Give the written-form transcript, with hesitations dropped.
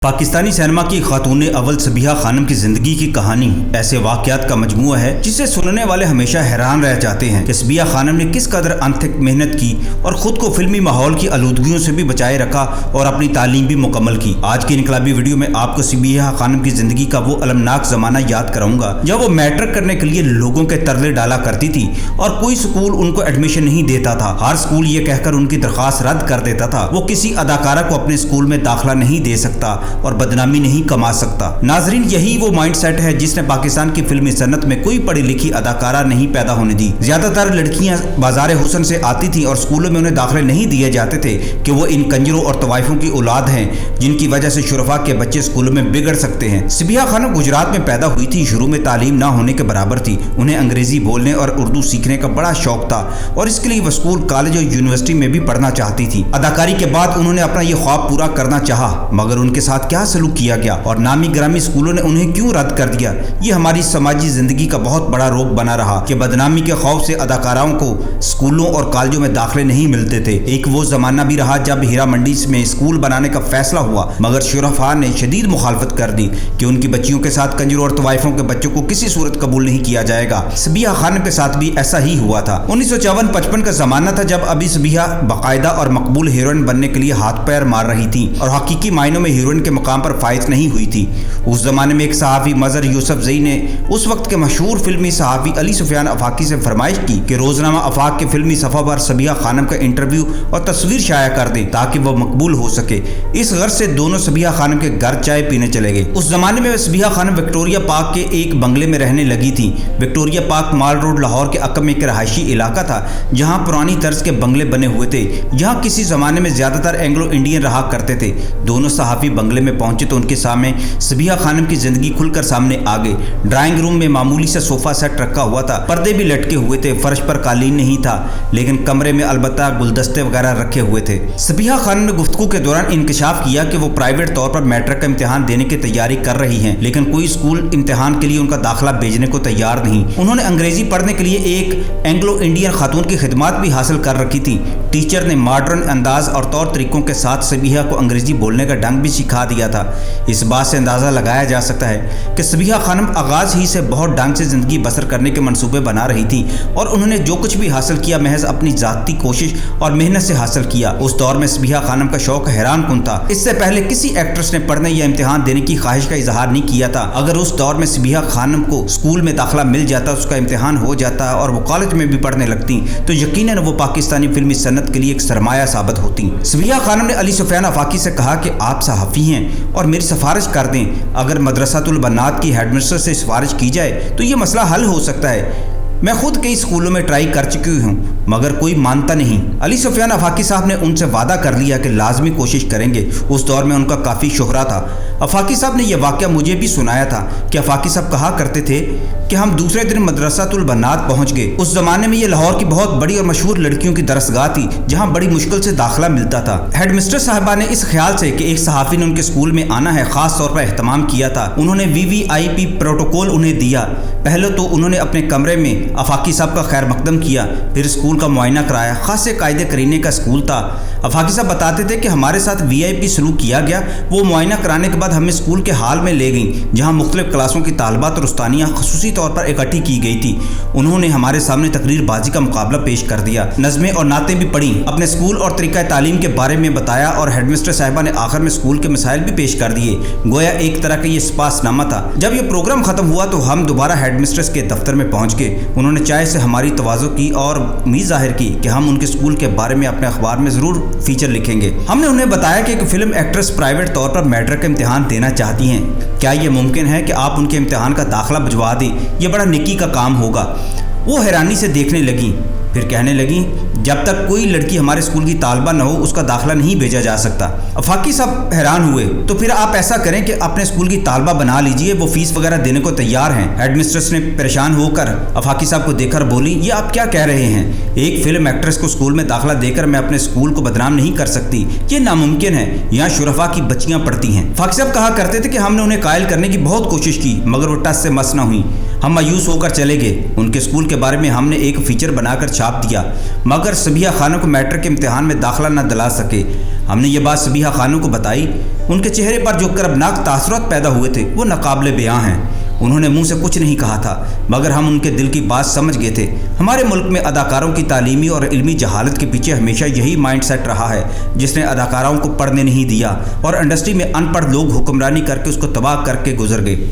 Pakistani cinema की खातून अव्वल सबिहा खानम की जिंदगी की कहानी ऐसे वाकयात का मजमूआ है जिसे सुनने वाले हमेशा हैरान रह जाते हैं कि सबिहा खानम ने किस कदर अनथक मेहनत की और खुद को फिल्मी माहौल की आलूदगियों से भी बचाए रखा और अपनी तालीम भी मुकम्मल की। आज की इनकलाबी वीडियो में आपको सबिहा खानम की जिंदगी का वो अलमनाक जमाना याद कराऊंगा जब वो मैट्रिक करने के लिए लोगों के तरले डाला करती थी और कोई स्कूल उनको एडमिशन नहीं देता था। हर स्कूल ये कहकर उनकी दरखास्त रद्द कर देता था वो किसी अदाकारा को अपने स्कूल में दाखिला नहीं दे सकता और बदनामी नहीं कमा सकता। नाजरीन, यही वो माइंडसेट है जिसने पाकिस्तान की फिल्मी सन्नत में कोई पढ़ी लिखी अदाकारा नहीं पैदा होने दी। ज्यादातर लड़कियां बाजार हुसन से आती थी और स्कूलों में उन्हें दाखिले नहीं दिए जाते थे कि वो इन कंजरों और तवाइफों की औलाद हैं जिनकी वजह से शुरफा के बच्चे स्कूलों में बिगड़ सकते हैं। सबिहा खानम गुजरात में पैदा हुई थी। शुरू में तालीम ना होने के बराबर थी। उन्हें अंग्रेजी बोलने और उर्दू सीखने का बड़ा शौक था और इसके लिए वो स्कूल, कॉलेज और यूनिवर्सिटी में भी पढ़ना चाहती थी। अदाकारी के बाद उन्होंने अपना ये ख्वाब पूरा करना चाहा, मगर उनके साथ क्या सलूक किया गया और नामी ग्रामी स्कूलों ने उन्हें क्यों रद्द कर दिया, ये हमारी समाजी जिंदगी का बहुत बड़ा रोक बना रहा कि बदनामी के खौफ से अदाकाराओं को स्कूलों और कॉलेजों में दाखिले नहीं मिलते थे। एक वो जमाना भी रहा जब हीरा मंडी में स्कूल बनाने का फैसला हुआ, मगर शुरफा ने शदीद मुखालफत कर दी कि उनकी बच्चियों के साथ कंजरों और तवाइफों के बच्चों को किसी सूरत कबूल नहीं किया जाएगा। सबिहा खानम के साथ भी ऐसा ही हुआ था। 1954-55 का जमाना था जब अभी सबिहा बाकायदा और मकबूल हीरोइन बनने के लिए हाथ पैर मार रही थी और हकीकी मायनों में हीरोइन के मुकाम पर फाइज नहीं हुई थी। उस जमाने में एक सहाफ़ी मजहर यूसुफ जई ने उस वक्त के मशहूर फिल्मी सहाफ़ी अली सुफियान आफाकी से फरमाइश की कि रोजनामा आफाक के फिल्मी सफ़ा पर सबिहा खानम का इंटरव्यू और तस्वीर शाया कर दें ताकि वह मकबूल हो सके। इस गर्ज से दोनों सबिहा खानम के घर चाय पीने चले गए। उस जमाने में सबिहा खानम विक्टोरिया पार्क के एक बंगले में रहने लगी थी। विक्टोरिया पार्क माल रोड लाहौर के अकम में एक रहायशी इलाका था जहाँ पुरानी तर्ज के बंगले बने हुए थे, जहाँ किसी जमाने में ज्यादातर एंग्लो इंडियन रहा करते थे। दोनों सहाफ़ी बंगले में पहुंचे तो उनके सामने सबिहा खानम की जिंदगी खुलकर सामने आ गई। ड्राइंग रूम में मामूली सा सोफा सेट रखा हुआ था, पर्दे भी लटके हुए थे, फर्श पर कालीन नहीं था, लेकिन कमरे में अलबत्ता गुलदस्ते वगैरह रखे हुए थे। सबिहा खानम ने गुफ्तगू के दौरान इंकशाफ किया कि वो प्राइवेट तौर पर मैट्रिक का इम्तिहान देने की तैयारी कर रही हैं, लेकिन कोई स्कूल इम्तिहान के लिए उनका दाखिला भेजने को तैयार नहीं। उन्होंने अंग्रेजी पढ़ने के लिए एक एंग्लो इंडियन खातून की खिदमत भी हासिल कर रखी थी। टीचर ने मॉडर्न अंदाज और तौर तरीकों के साथ सबिहा को अंग्रेजी बोलने का ढंग भी सिखा दिया था। इस बात से अंदाज़ा लगाया जा सकता है कि सबिहा खानम आगाज़ ही से बहुत ढंग से ज़िंदगी बसर करने के मंसूबे बना रही थी और उन्होंने जो कुछ भी हासिल किया महज अपनी ज़ाती कोशिश और मेहनत से हासिल किया। उस दौर में सबिहा खानम का शौक हैरान कुन था। इससे पहले किसी एक्ट्रेस ने पढ़ने या इम्तिहान देने की ख्वाहिश का इजहार नहीं किया था। अगर उस दौर में सबिहा खानम को स्कूल में दाखिला मिल जाता, उसका इम्तिहान हो जाता और वो कॉलेज में भी पढ़ने लगती तो यकीनन वो पाकिस्तानी फिल्मी सन्नत के लिए एक सरमाया साबित होती। सबिहा खानम ने अली सुफियान आफाकी से कहा कि आप सहाफ़ी हैं और मेरी सिफारिश कर दें। अगर मदरसातुल बनात की हेडमिस्टर से सिफारिश की जाए तो ये मसला हल हो सकता है। मैं खुद कई स्कूलों में ट्राई कर चुकी हूँ मगर कोई मानता नहीं। अली सुफियान आफाकी साहब ने उनसे वादा कर लिया कि लाजमी कोशिश करेंगे। उस दौर में उनका काफ़ी शोहरा था। आफाकी साहब ने यह वाक़या मुझे भी सुनाया था कि आफाकी साहब कहा करते थे कि हम दूसरे दिन मदरसातुल बनात पहुँच गए। उस ज़माने में ये लाहौर की बहुत बड़ी और मशहूर लड़कियों की दरसगाह थी जहाँ बड़ी मुश्किल से दाखिला मिलता था। हेडमिस्टर साहबा ने इस ख्याल से कि एक सहाफ़ी ने उनके स्कूल में आना है ख़ास तौर पर एहतमाम किया था। उन्होंने VVIP प्रोटोकॉल उन्हें दिया। पहले तो उन्होंने अपने कमरे में आफाकी साहब का खैर मकदम किया, फिर स्कूल का मुआयना कराया। खासे कायदे करीने का स्कूल था। आफाकी साहब बताते थे कि हमारे साथ VIP सलूक किया गया। वो मुआयना कराने के बाद हमें स्कूल के हाल में ले गई जहाँ मुख्तलिफ क्लासों की तालबात और उस्तानियाँ खसूसी तौर पर इकट्ठी की गई थी। उन्होंने हमारे सामने तकरीर बाजी का मुकाबला पेश कर दिया, नज़में और नातें भी पढ़ी, अपने स्कूल और तरीक़ा तालीम के बारे में बताया और हेडमिस्टर साहिबा ने आखिर में स्कूल के मसाइल भी पेश कर दिए। गोया एक तरह का ये स्पासनामा था। जब ये प्रोग्राम ख़त्म हुआ तो हम दोबारा हेडमिस्ट्रेस के दफ्तर में पहुँच गए। उन्होंने चाय से हमारी तवाज़ो की और उम्मीद जाहिर की कि हम उनके स्कूल के बारे में अपने अखबार में ज़रूर फीचर लिखेंगे। हमने उन्हें बताया कि एक फिल्म एक्ट्रेस प्राइवेट तौर पर मैट्रिक का इम्तिहान देना चाहती हैं, क्या ये मुमकिन है कि आप उनके इम्तिहान का दाखिला भिजवा दें? ये बड़ा नेकी का काम होगा। वो हैरानी से देखने लगी, फिर कहने लगी जब तक कोई लड़की हमारे स्कूल की तालबा न हो उसका दाखिला नहीं भेजा जा सकता। आफाकी साहब हैरान हुए। तो फिर आप ऐसा करें कि अपने स्कूल की तालबा बना लीजिए, वो फीस वगैरह देने को तैयार हैं। हेडमिस्ट्रेस ने परेशान होकर आफाकी साहब को देखकर बोली, ये आप क्या कह रहे हैं? एक फिल्म एक्ट्रेस को स्कूल में दाखिला देकर मैं अपने स्कूल को बदनाम नहीं कर सकती, ये नामुमकिन है। यहाँ शुरफा की बच्चियाँ पढ़ती हैं। आफाकी साहब कहा करते थे कि हमने उन्हें कायल करने की बहुत कोशिश की मगर वो टस से मस न हुई। हम मायूस होकर चले गए। उनके स्कूल के बारे में हमने एक फीचर बनाकर छाप दिया मगर सबिहा खानम को मैट्रिक के इम्तिहान में दाखिला न दिला सके। हमने ये बात सबिहा खानम को बताई। उनके चेहरे पर जो कर्बनाक तासुरात पैदा हुए थे वो नाकाबिले बयां हैं। उन्होंने मुंह से कुछ नहीं कहा था, मगर हम उनके दिल की बात समझ गए थे। हमारे मुल्क में अदाकारों की तालीमी और इल्मी जहालत के पीछे हमेशा यही माइंड सेट रहा है, जिसने अदाकारों को पढ़ने नहीं दिया और इंडस्ट्री में अनपढ़ लोग हुक्मरानी करके उसको तबाह करके गुजर गए।